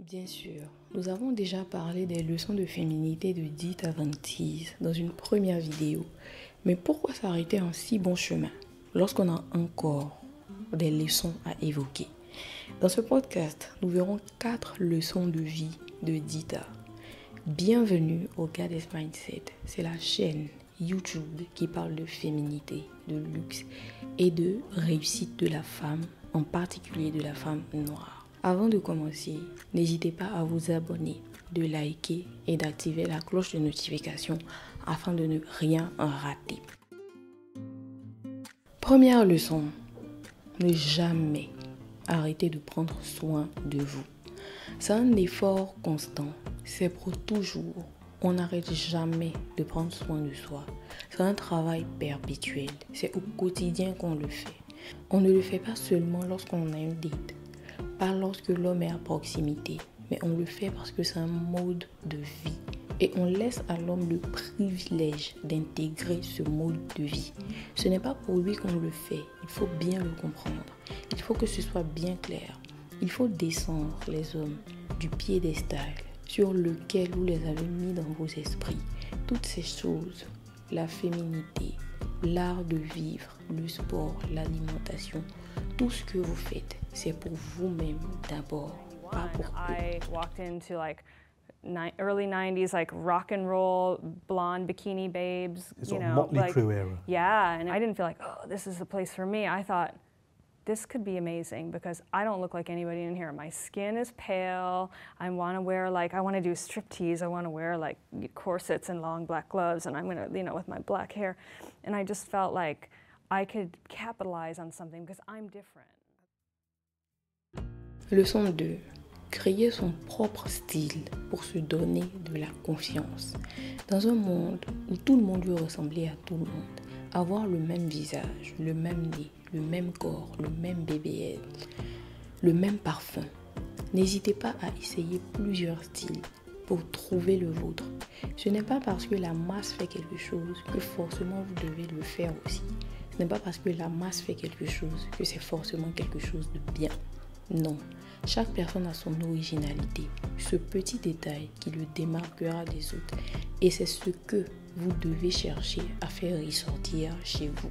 Bien sûr, nous avons déjà parlé des leçons de féminité de Dita Van Teese dans une première vidéo. Mais pourquoi s'arrêter en si bon chemin lorsqu'on a encore des leçons à évoquer? Dans ce podcast, nous verrons 4 leçons de vie de Dita. Bienvenue au Goddess Mindset. C'est la chaîne YouTube qui parle de féminité, de luxe et de réussite de la femme, en particulier de la femme noire. Avant de commencer, n'hésitez pas à vous abonner, de liker et d'activer la cloche de notification afin de ne rien rater. Première leçon, ne jamais arrêter de prendre soin de vous. C'est un effort constant, c'est pour toujours. On n'arrête jamais de prendre soin de soi. C'est un travail perpétuel, c'est au quotidien qu'on le fait. On ne le fait pas seulement lorsqu'on a une date, pas lorsque l'homme est à proximité, mais on le fait parce que c'est un mode de vie. Et on laisse à l'homme le privilège d'intégrer ce mode de vie. Ce n'est pas pour lui qu'on le fait, il faut bien le comprendre. Il faut que ce soit bien clair. Il faut descendre les hommes du piédestal sur lequel vous les avez mis dans vos esprits. Toutes ces choses, la féminité, l'art de vivre, le sport, l'alimentation, tout ce que vous faites, c'est pour vous-même d'abord, pas pour I walked into early 90s rock and roll blonde bikini babes, It's sort of Motley Crue era. Yeah, and I didn't feel like, oh, this is the place for me. I thought this could be amazing because I don't look like anybody in here. My skin is pale. I want to wear I want to do striptease. I want to wear corsets and long black gloves, and I'm going to, with my black hair. And I just felt like I could capitalize on something because I'm different. Leçon 2. Créer son propre style pour se donner de la confiance. Dans un monde où tout le monde veut ressembler à tout le monde, avoir le même visage, le même nez, le même corps, le même BBL, le même parfum. N'hésitez pas à essayer plusieurs styles pour trouver le vôtre. Ce n'est pas parce que la masse fait quelque chose que forcément vous devez le faire aussi. Ce n'est pas parce que la masse fait quelque chose que c'est forcément quelque chose de bien. Non, chaque personne a son originalité, ce petit détail qui le démarquera des autres. Et c'est ce que vous devez chercher à faire ressortir chez vous.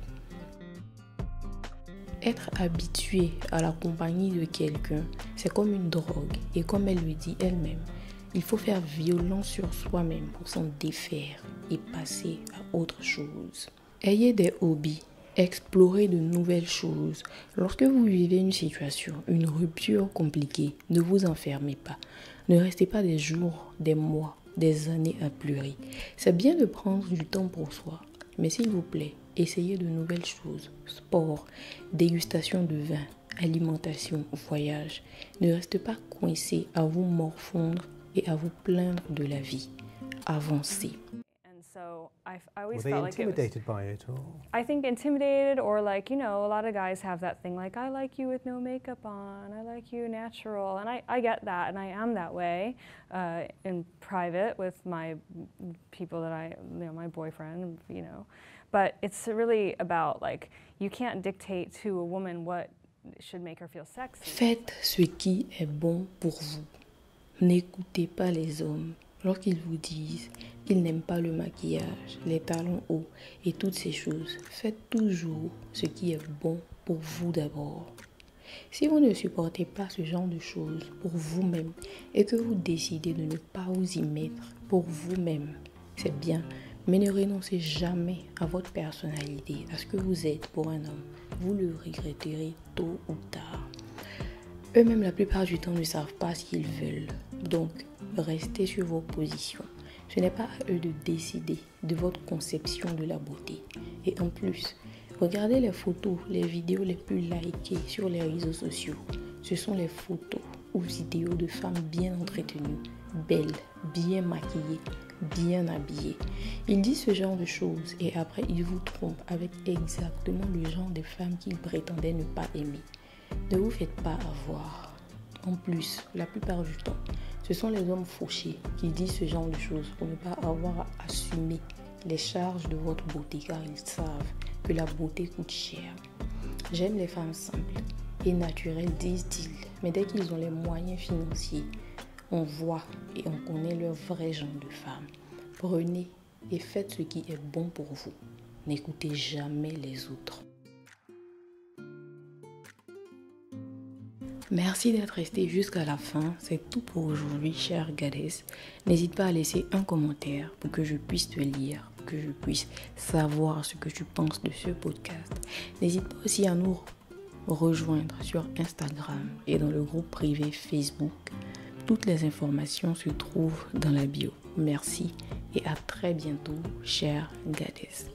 Être habitué à la compagnie de quelqu'un, c'est comme une drogue. Et comme elle le dit elle-même, il faut faire violence sur soi-même pour s'en défaire et passer à autre chose. Ayez des hobbies. Explorez de nouvelles choses. Lorsque vous vivez une situation, une rupture compliquée, ne vous enfermez pas. Ne restez pas des jours, des mois, des années à pleurer. C'est bien de prendre du temps pour soi, mais s'il vous plaît, essayez de nouvelles choses. Sport, dégustation de vin, alimentation, voyage. Ne restez pas coincé à vous morfondre et à vous plaindre de la vie. Avancez. So I always Were they felt like it was, intimidated by it, or? I think intimidated, or a lot of guys have that thing I like you with no makeup on, I like you natural, and I get that, and I am that way in private with my people that my boyfriend, but it's really about you can't dictate to a woman what should make her feel sexy. Faites ce qui est bon pour vous. N'écoutez pas les hommes lorsqu'ils vous disent qu'ils n'aiment pas le maquillage, les talons hauts et toutes ces choses. Faites toujours ce qui est bon pour vous d'abord. Si vous ne supportez pas ce genre de choses pour vous-même et que vous décidez de ne pas vous y mettre pour vous-même, c'est bien, mais ne renoncez jamais à votre personnalité, à ce que vous êtes pour un homme. Vous le regretterez tôt ou tard. Eux-mêmes, la plupart du temps, ne savent pas ce qu'ils veulent. Donc, restez sur vos positions. Ce n'est pas à eux de décider de votre conception de la beauté. Et en plus, regardez les photos, les vidéos les plus likées sur les réseaux sociaux. Ce sont les photos ou vidéos de femmes bien entretenues, belles, bien maquillées, bien habillées. Ils disent ce genre de choses et après ils vous trompent avec exactement le genre de femmes qu'ils prétendaient ne pas aimer. Ne vous faites pas avoir. En plus, la plupart du temps, ce sont les hommes fauchés qui disent ce genre de choses pour ne pas avoir à assumer les charges de votre beauté car ils savent que la beauté coûte cher. J'aime les femmes simples et naturelles, disent-ils, mais dès qu'ils ont les moyens financiers, on voit et on connaît leur vrai genre de femme. Prenez et faites ce qui est bon pour vous. N'écoutez jamais les autres. Merci d'être resté jusqu'à la fin. C'est tout pour aujourd'hui, chère Goddess. N'hésite pas à laisser un commentaire pour que je puisse te lire, pour que je puisse savoir ce que tu penses de ce podcast. N'hésite pas aussi à nous rejoindre sur Instagram et dans le groupe privé Facebook. Toutes les informations se trouvent dans la bio. Merci et à très bientôt, chère Goddess.